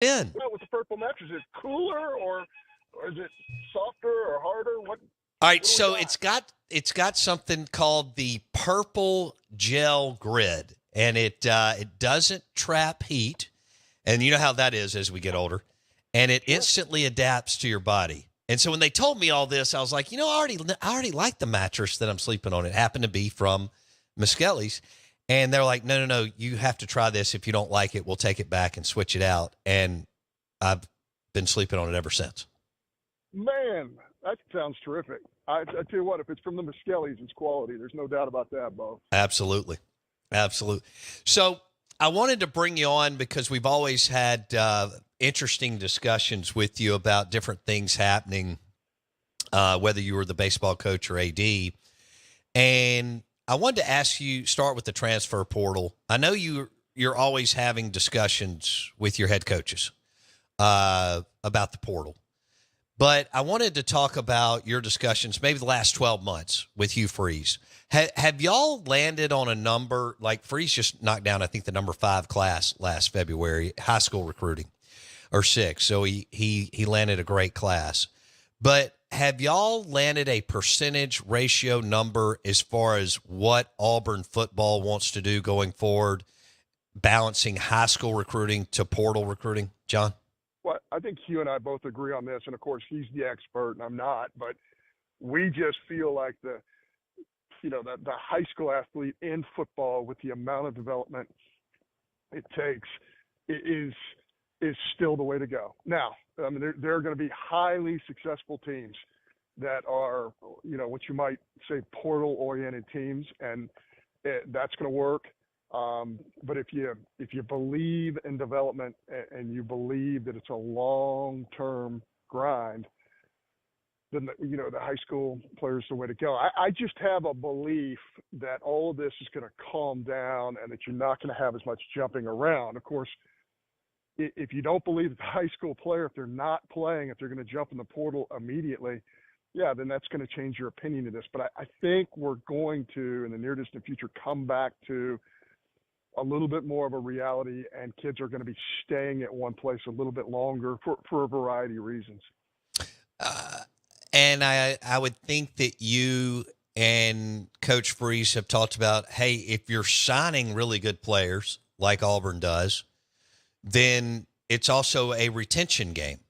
In. Well, with the purple mattress, is it cooler or is it softer or harder? All right, What do we so got? it's got something called the purple gel grid, and it doesn't trap heat, and you know how that is as we get older, and it Sure. instantly adapts to your body. And so when they told me all this, I was like, I already like the mattress that I'm sleeping on. It happened to be from Muskelly's, and they're like, no, you have to try this. If you don't like it, we'll take it back and switch it out. And I've been sleeping on it ever since. Man, that sounds terrific. I tell you what, if it's from the Muskellies, it's quality. There's no doubt about that, Bo. Absolutely. Absolutely. So I wanted to bring you on because we've always had interesting discussions with you about different things happening, whether you were the baseball coach or AD. And I wanted to ask you, start with the transfer portal. I know you're always having discussions with your head coaches about the portal. But I wanted to talk about your discussions, maybe the last 12 months with Hugh Freeze. Have y'all landed on a number? Like Freeze just knocked down, I think, the number 5 class last February, high school recruiting, or 6. So he landed a great class. But have y'all landed a percentage ratio number as far as what Auburn football wants to do going forward, balancing high school recruiting to portal recruiting, John? Well, I think Hugh and I both agree on this, and of course he's the expert and I'm not, but we just feel like the high school athlete in football with the amount of development it takes is still the way to go. Now, I mean, there are going to be highly successful teams that are, what you might say portal-oriented teams, and that's going to work. But if you believe in development and you believe that it's a long-term grind, then the high school players the way to go. I just have a belief that all of this is going to calm down and that you're not going to have as much jumping around. Of course, if you don't believe that the high school player, if they're not playing, if they're going to jump in the portal immediately, yeah, then that's going to change your opinion of this. But I think we're going to, in the near distant future, come back to a little bit more of a reality, and kids are going to be staying at one place a little bit longer for a variety of reasons. Uh, and I would think that you and Coach Freeze have talked about, hey, if you're signing really good players like Auburn does, then it's also a retention game,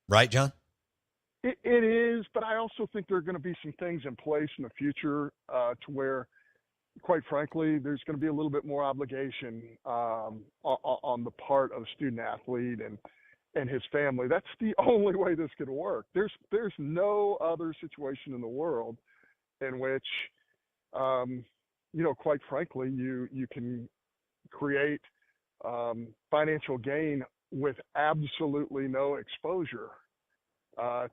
right, John? It is, but I also think there are going to be some things in place in the future to where, quite frankly, there's going to be a little bit more obligation on the part of the student athlete and his family. That's the only way this could work. There's no other situation in the world in which, quite frankly, you can create financial gain with absolutely no exposure uh,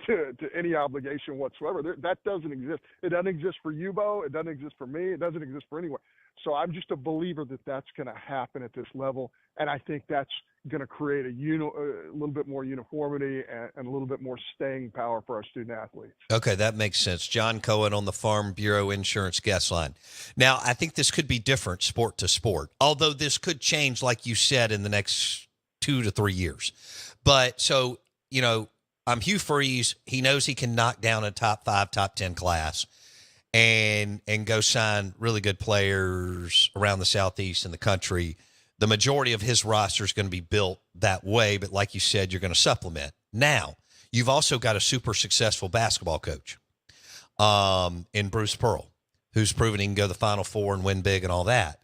to any obligation whatsoever. That doesn't exist. It doesn't exist for you, Bo. It doesn't exist for me. It doesn't exist for anyone. So I'm just a believer that that's going to happen at this level, and I think that's going to create a little bit more uniformity and a little bit more staying power for our student athletes. Okay, that makes sense. John Cohen on the Farm Bureau Insurance Guest Line. Now, I think this could be different sport to sport, although this could change, like you said, in the next 2 to 3 years. But so, I'm Hugh Freeze. He knows he can knock down a top 5, top 10 class and go sign really good players around the Southeast and the country. The majority of his roster is going to be built that way, but like you said, you're going to supplement. Now, you've also got a super successful basketball coach in Bruce Pearl, who's proven he can go to the Final Four and win big and all that.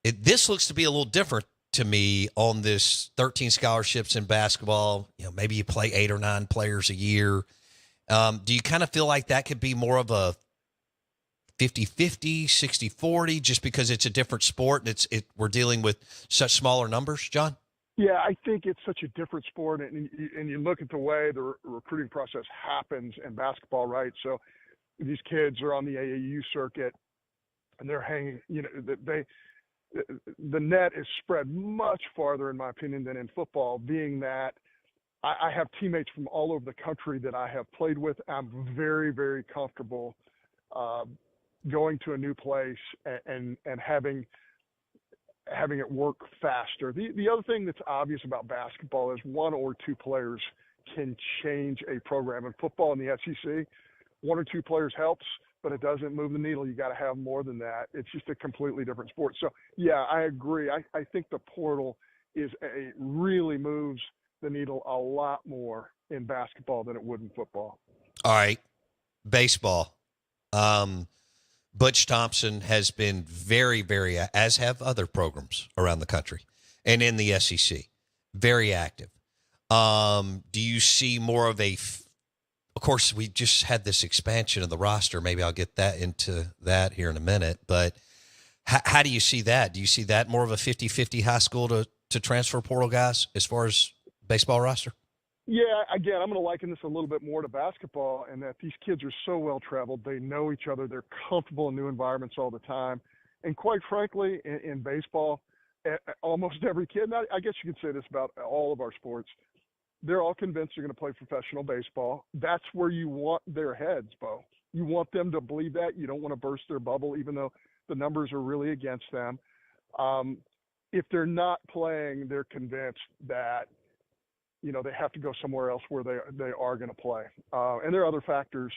This looks to be a little different to me on this 13 scholarships in basketball. Maybe you play 8 or 9 players a year. Do you kind of feel like that could be more of a 50-50, 60-40, just because it's a different sport and we're dealing with such smaller numbers, John? Yeah, I think it's such a different sport, and you look at the way the recruiting process happens in basketball, right? So these kids are on the AAU circuit, and they're hanging. The net is spread much farther, in my opinion, than in football. Being that I have teammates from all over the country that I have played with, I'm very, very comfortable going to a new place and having having it work faster. The other thing that's obvious about basketball is one or two players can change a program. In football in the SEC, one or two players helps, but it doesn't move the needle. You got to have more than that. It's just a completely different sport. So, yeah, I agree. I think the portal really moves the needle a lot more in basketball than it would in football. All right. Baseball. Butch Thompson has been very, very, as have other programs around the country and in the SEC, very active. Do you see more of of course, we just had this expansion of the roster. Maybe I'll get into that here in a minute. But how do you see that? Do you see that more of a 50-50 high school to transfer portal guys as far as baseball roster? Yeah, again, I'm going to liken this a little bit more to basketball, and that these kids are so well traveled. They know each other. They're comfortable in new environments all the time. And quite frankly, in baseball, almost every kid, and I guess you could say this about all of our sports, they're all convinced they're going to play professional baseball. That's where you want their heads, Bo. You want them to believe that. You don't want to burst their bubble, even though the numbers are really against them. If they're not playing, they're convinced that they have to go somewhere else where they are going to play. And there are other factors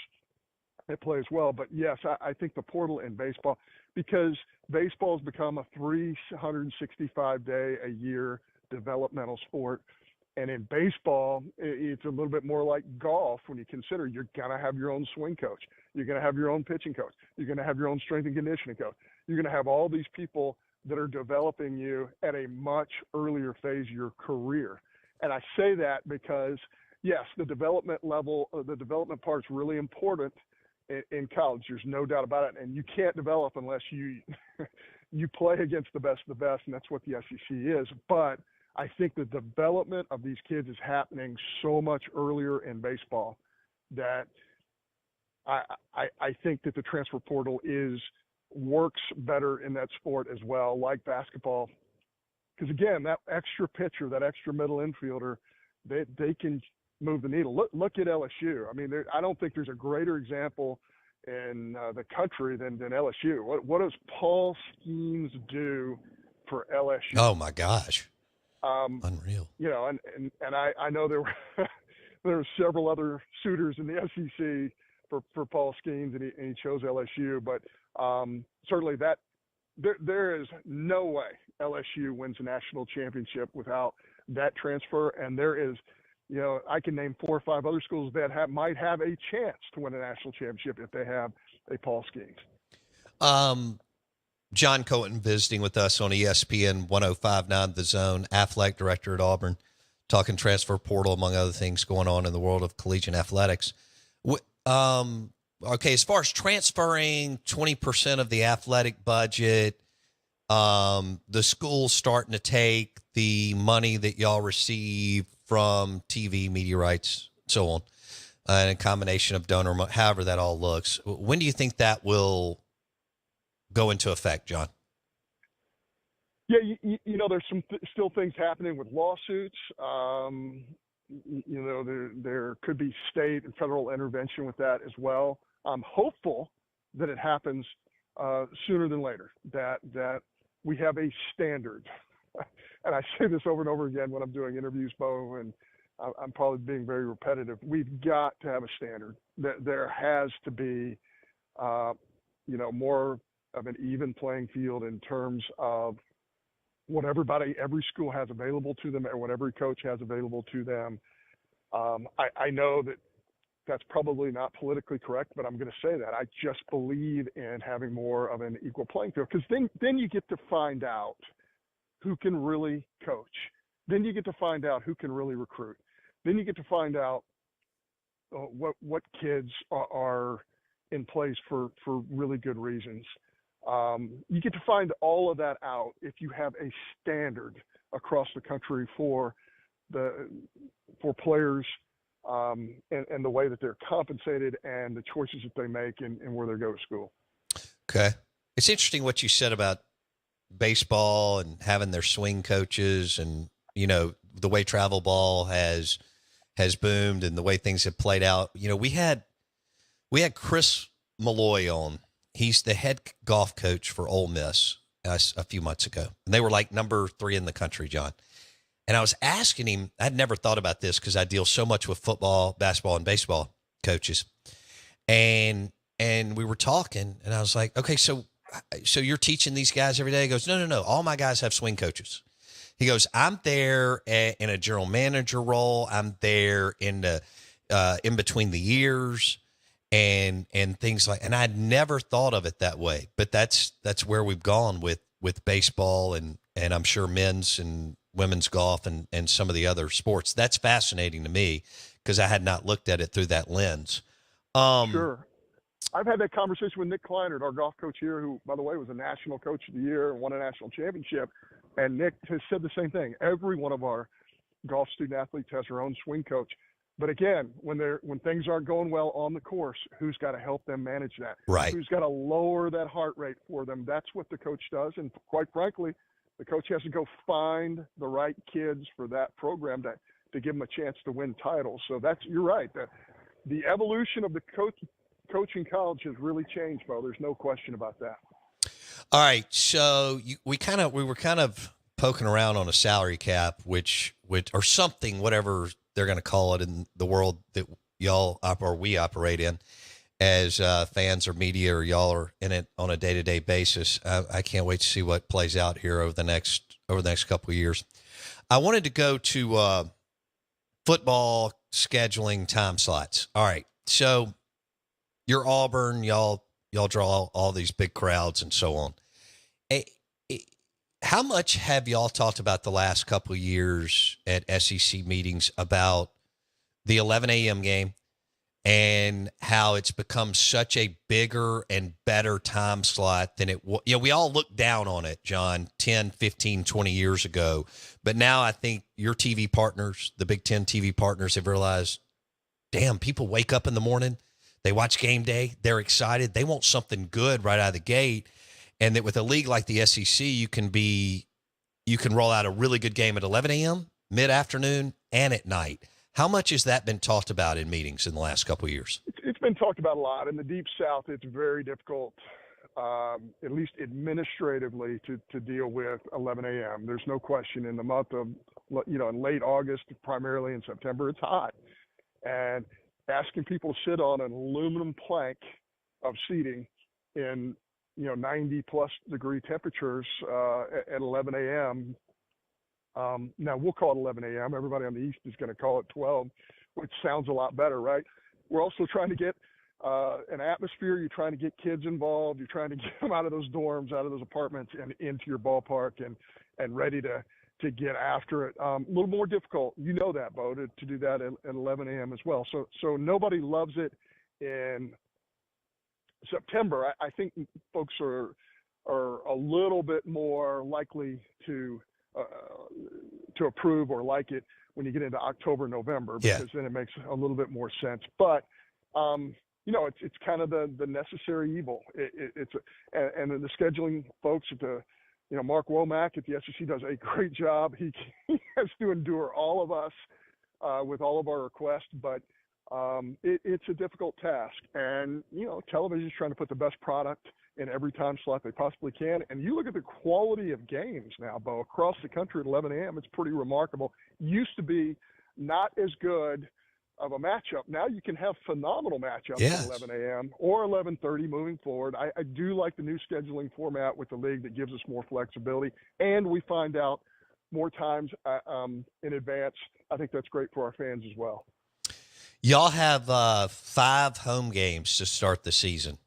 at play as well. But yes, I think the portal in baseball, because baseball has become a 365-day-a-year developmental sport. And in baseball, it's a little bit more like golf when you consider you're going to have your own swing coach. You're going to have your own pitching coach. You're going to have your own strength and conditioning coach. You're going to have all these people that are developing you at a much earlier phase of your career. And I say that because, yes, the development part's really important in college. There's no doubt about it. And you can't develop unless you play against the best of the best, and that's what the SEC is. But I think the development of these kids is happening so much earlier in baseball that I think that the transfer portal works better in that sport as well, like basketball. Because, again, that extra pitcher, that extra middle infielder, they can move the needle. Look at LSU. I mean, I don't think there's a greater example in the country than LSU. What does Paul Skeens do for LSU? Oh, my gosh. Unreal. And I know there were several other suitors in the SEC for Paul Skeens, and he chose LSU. But certainly there is no way LSU wins a national championship without that transfer. And there is, I can name 4 or 5 other schools that might have a chance to win a national championship if they have a Paul Skeens. John Cohen visiting with us on ESPN 105.9 The Zone, athletic director at Auburn, talking transfer portal, among other things going on in the world of collegiate athletics. Okay, as far as transferring 20% of the athletic budget, the school's starting to take the money that y'all receive from TV, media rights, so on, and a combination of donor, however that all looks. When do you think that will go into effect, John? Yeah, there's still things happening with lawsuits. There could be state and federal intervention with that as well. I'm hopeful that it happens sooner than later, that we have a standard. And I say this over and over again when I'm doing interviews, Bo, and I'm probably being very repetitive. We've got to have a standard. There has to be, more of an even playing field in terms of what every school has available to them, and what every coach has available to them. I know that that's probably not politically correct, but I'm going to say that. I just believe in having more of an equal playing field, because then you get to find out who can really coach. Then you get to find out who can really recruit. Then you get to find out what kids are in place for really good reasons. You get to find all of that out if you have a standard across the country for players and the way that they're compensated and the choices that they make and where they go to school. Okay. It's interesting what you said about baseball and having their swing coaches, and, the way travel ball has boomed and the way things have played out. We had Chris Malloy on. He's the head golf coach for Ole Miss. a few months ago. And they were like number 3 in the country, John. And I was asking him, I'd never thought about this because I deal so much with football, basketball, and baseball coaches. And we were talking, and I was like, okay, so you're teaching these guys every day? He goes, no. All my guys have swing coaches. He goes, I'm there in a general manager role. I'm there in the in between the years and things like. And I'd never thought of it that way. But that's where we've gone with baseball and I'm sure men's and women's golf and some of the other sports. That's fascinating to me because I had not looked at it through that lens. Sure. I've had that conversation with Nick Kleinert, our golf coach here, who, by the way, was a national coach of the year and won a national championship. And Nick has said the same thing. Every one of our golf student athletes has their own swing coach. But again, when things aren't going well on the course, who's got to help them manage that? Right. Who's got to lower that heart rate for them? That's what the coach does. And quite frankly, the coach has to go find the right kids for that program to give them a chance to win titles. So you're right. The evolution of the coaching college has really changed, Bo. There's no question about that. All right, so we were kind of poking around on a salary cap, which or something, whatever they're going to call it in the world that y'all we operate in as fans or media, or y'all are in it on a day-to-day basis. I can't wait to see what plays out here over the next couple of years. I wanted to go to football scheduling time slots. All right, so you're Auburn, y'all draw all these big crowds and so on. How much have y'all talked about the last couple of years at SEC meetings about the 11 a.m. game and how it's become such a bigger and better time slot than it was? We all looked down on it, John, 10, 15, 20 years ago. But now I think your TV partners, the Big Ten TV partners, have realized, damn, people wake up in the morning, they watch game day, they're excited, they want something good right out of the gate. And that with a league like the SEC, you can roll out a really good game at 11 a.m., mid-afternoon, and at night. How much has that been talked about in meetings in the last couple of years? It's been talked about a lot. In the Deep South, it's very difficult, at least administratively, to deal with 11 a.m. There's no question. In the month of, in late August, primarily in September, it's hot. And asking people to sit on an aluminum plank of seating in 90 plus degree temperatures at 11 a.m. Now we'll call it 11 a.m. Everybody on the East is going to call it 12, which sounds a lot better, right? We're also trying to get an atmosphere. You're trying to get kids involved. You're trying to get them out of those dorms, out of those apartments, and into your ballpark and ready to get after it. A little more difficult, that, Bo, to do that at 11 a.m. as well. So nobody loves it in September. I think folks are a little bit more likely to approve or like it when you get into October, November, because then it makes a little bit more sense. But it's kind of the necessary evil. And the scheduling folks at Mark Womack at the SEC does a great job. He has to endure all of us with all of our requests, but it's a difficult task. And, television is trying to put the best product in every time slot they possibly can. And you look at the quality of games now, Bo, across the country at 11 a.m., it's pretty remarkable. Used to be not as good of a matchup. Now you can have phenomenal matchups at 11 a.m. or 11:30 moving forward. I do like the new scheduling format with the league that gives us more flexibility, and we find out more times in advance. I think that's great for our fans as well. Y'all have 5 home games to start the season.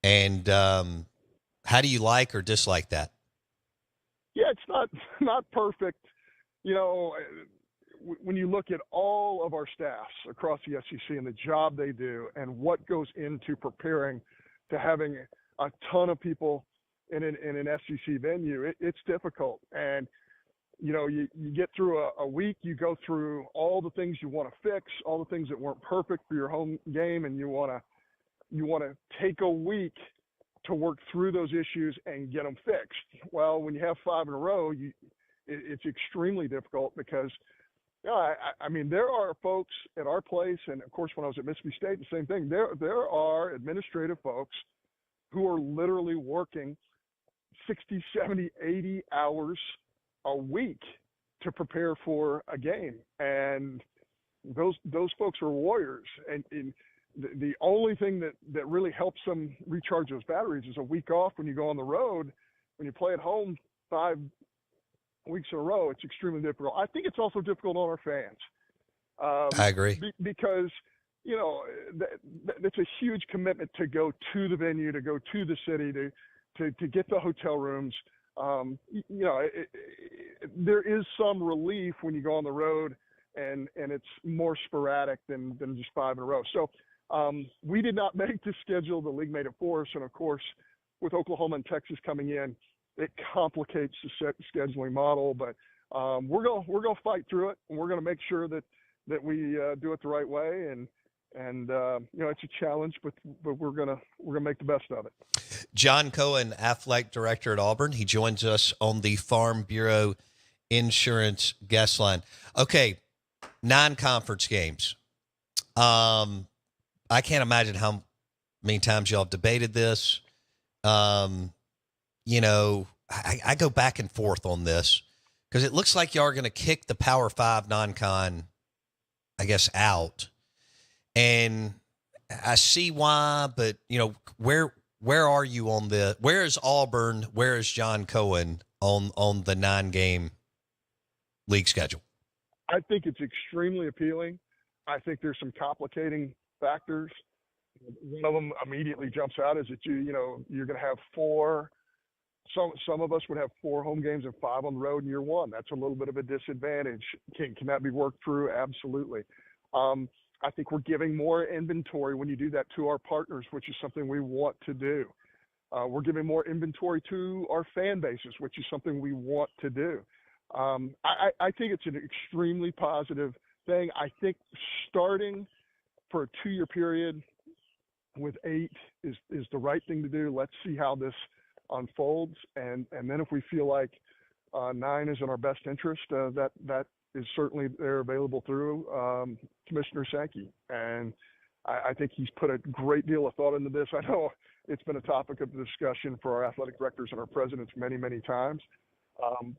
And how do you like or dislike that? Yeah, it's not perfect. When you look at all of our staffs across the SEC and the job they do and what goes into preparing to having a ton of people in an SEC venue, it's difficult. And you get through a week, you go through all the things you want to fix, all the things that weren't perfect for your home game, and you want to take a week to work through those issues and get them fixed. Well, when you have 5 in a row, it's extremely difficult because, there are folks at our place, and of course when I was at Mississippi State, the same thing. There are administrative folks who are literally working 60, 70, 80 hours a week to prepare for a game. And those folks are warriors. And the only thing that really helps them recharge those batteries is a week off when you go on the road. When you play at home 5 weeks in a row, it's extremely difficult. I think it's also difficult on our fans. I agree. Because, you know, that's a huge commitment to go to the venue, to go to the city, to get the hotel rooms. You know, there is some relief when you go on the road and it's more sporadic than just 5 in a row. So we did not make the schedule. The league made it for us. And of course, with Oklahoma and Texas coming in, it complicates the scheduling model, but we're gonna fight through it, and we're gonna make sure that we do it the right way. And you know, it's a challenge, but we're gonna make the best of it. John Cohen, athletic director at Auburn. He joins us on the Farm Bureau Insurance guest line. Okay, 9 conference games. I can't imagine how many times y'all have debated this. You know, I go back and forth on this because it looks like y'all are going to kick the Power 5 non-con, I guess, out. And I see why, but, you know, where are you on the – where is Auburn, where is John Cohen on the 9-game league schedule? I think it's extremely appealing. I think there's some complicating factors. One of them immediately jumps out is that you know, you're going to have 4 – some of us would have 4 home games and 5 on the road in year one. That's a little bit of a disadvantage. Can that be worked through? Absolutely. I think we're giving more inventory when you do that to our partners, which is something we want to do. We're giving more inventory to our fan bases, which is something we want to do. I think it's an extremely positive thing. I think starting for a 2-year period with 8 is the right thing to do. Let's see how this unfolds, and then if we feel like 9 is in our best interest, that is certainly there available through Commissioner Sankey. And I think he's put a great deal of thought into this. I know it's been a topic of discussion for our athletic directors and our presidents many, many times.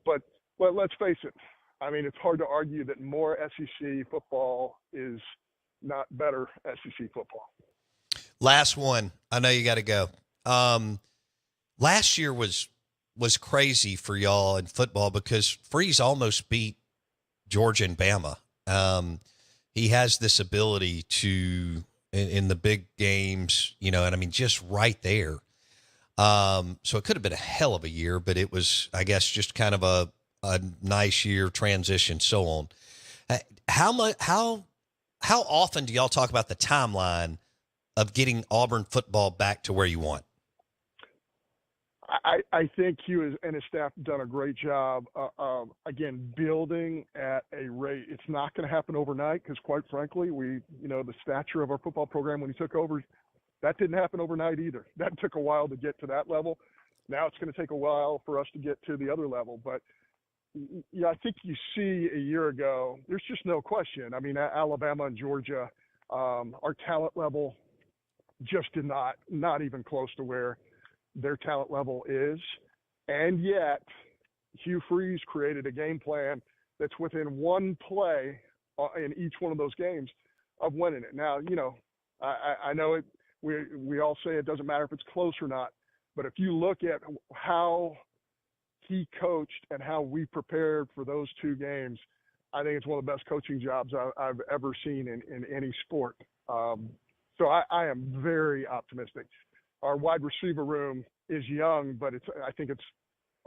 But let's face it. I mean, it's hard to argue that more SEC football is not better SEC football. Last one. I know you got to go. Last year was crazy for y'all in football because Freeze almost beat Georgia and Bama. He has this ability to, in the big games, you know, and I mean, just right there. So it could have been a hell of a year, but it was, I guess, just kind of a nice year transition, so on. How often do y'all talk about the timeline of getting Auburn football back to where you want? I think Hugh and his staff have done a great job of, again, building at a rate. It's not going to happen overnight because, quite frankly, the stature of our football program when he took over, that didn't happen overnight either. That took a while to get to that level. Now it's going to take a while for us to get to the other level. But, yeah, I think you see a year ago, there's just no question. I mean, Alabama and Georgia, our talent level just did not even close to where their talent level is. And yet Hugh Freeze created a game plan that's within one play in each one of those games of winning it. Now, you know, I know it, we all say it doesn't matter if it's close or not, but if you look at how he coached and how we prepared for those 2 games, I think it's one of the best coaching jobs I've ever seen in any sport. So I am very optimistic. Our wide receiver room is young, but I think it's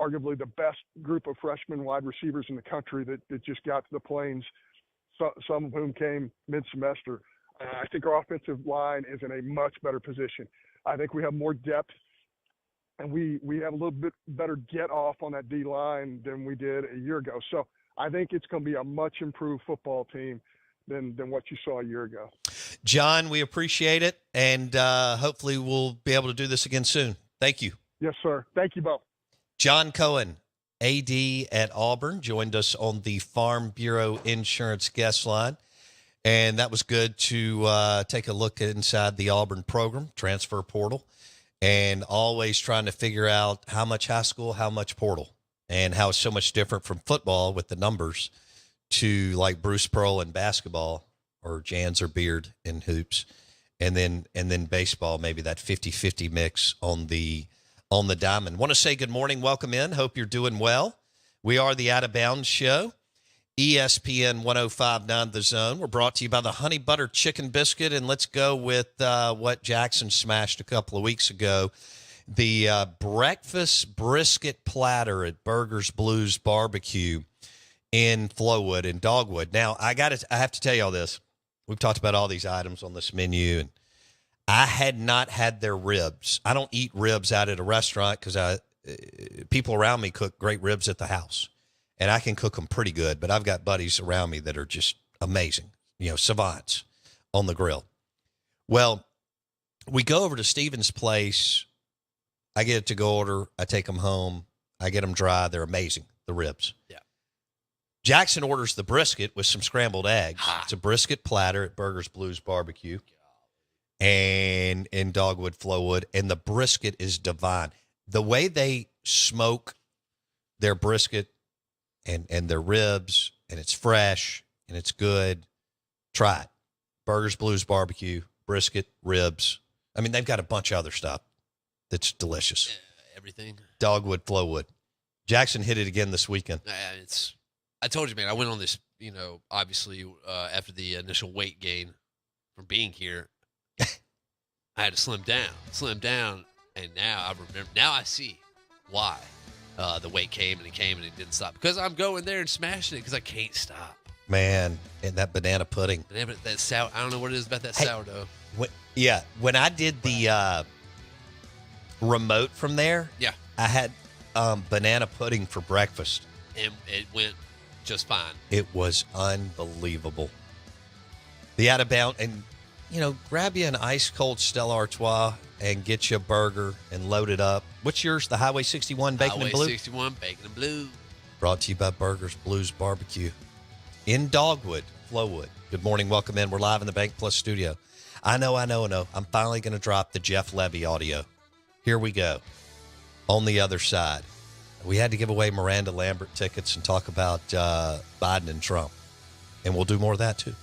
arguably the best group of freshman wide receivers in the country that just got to the Plains, some of whom came mid-semester. I think our offensive line is in a much better position. I think we have more depth, and we have a little bit better get off on that D-line than we did a year ago. So I think it's going to be a much improved football team than what you saw a year ago. John, we appreciate it, and hopefully we'll be able to do this again soon. Thank you. Yes, sir. Thank you both. John Cohen, AD at Auburn, joined us on the Farm Bureau Insurance guest line, and that was good to take a look inside the Auburn program, transfer portal, and always trying to figure out how much high school, how much portal, and how it's so much different from football with the numbers to like Bruce Pearl in basketball or Jans or Beard in hoops. And then baseball, maybe that 50-50 mix on the diamond. Want to say good morning. Welcome in. Hope you're doing well. We are the Out of Bounds Show. ESPN 105.9 The Zone. We're brought to you by the Honey Butter Chicken Biscuit. And let's go with what Jackson smashed a couple of weeks ago. The breakfast brisket platter at Burgers Blues Barbecue in Flowwood and Dogwood. Now, I have to tell you all this. We've talked about all these items on this menu, and I had not had their ribs. I don't eat ribs out at a restaurant because people around me cook great ribs at the house. And I can cook them pretty good, but I've got buddies around me that are just amazing, savants on the grill. Well, we go over to Stephen's place. I get it to go order. I take them home. I get them dry. They're amazing, the ribs. Yeah. Jackson orders the brisket with some scrambled eggs. It's a brisket platter at Burgers Blues Barbecue and in Dogwood, Flowwood, and the brisket is divine. The way they smoke their brisket and their ribs, and it's fresh, and it's good. Try it. Burgers, Blues Barbecue, brisket, ribs. I mean, they've got a bunch of other stuff that's delicious. Everything. Dogwood, Flowwood. Jackson hit it again this weekend. I told you, man, I went on this, obviously after the initial weight gain from being here, I had to slim down, and now I see why. The weight came and it didn't stop because I'm going there and smashing it because I can't stop. Man, and that banana pudding. That sour, I don't know what it is about that sourdough. When I did the remote from there, I had banana pudding for breakfast. And it went just fine. It was unbelievable. The Out of Bounds, and grab you an ice cold Stella Artois and get you a burger and load it up. What's yours? The Highway 61 Bacon and Blue? Highway 61 Bacon and Blue. Brought to you by Burgers Blues Barbecue in Dogwood, Flowwood. Good morning. Welcome in. We're live in the Bank Plus studio. I know. I'm finally going to drop the Jeff Levy audio. Here we go. On the other side. We had to give away Miranda Lambert tickets and talk about Biden and Trump. And we'll do more of that, too.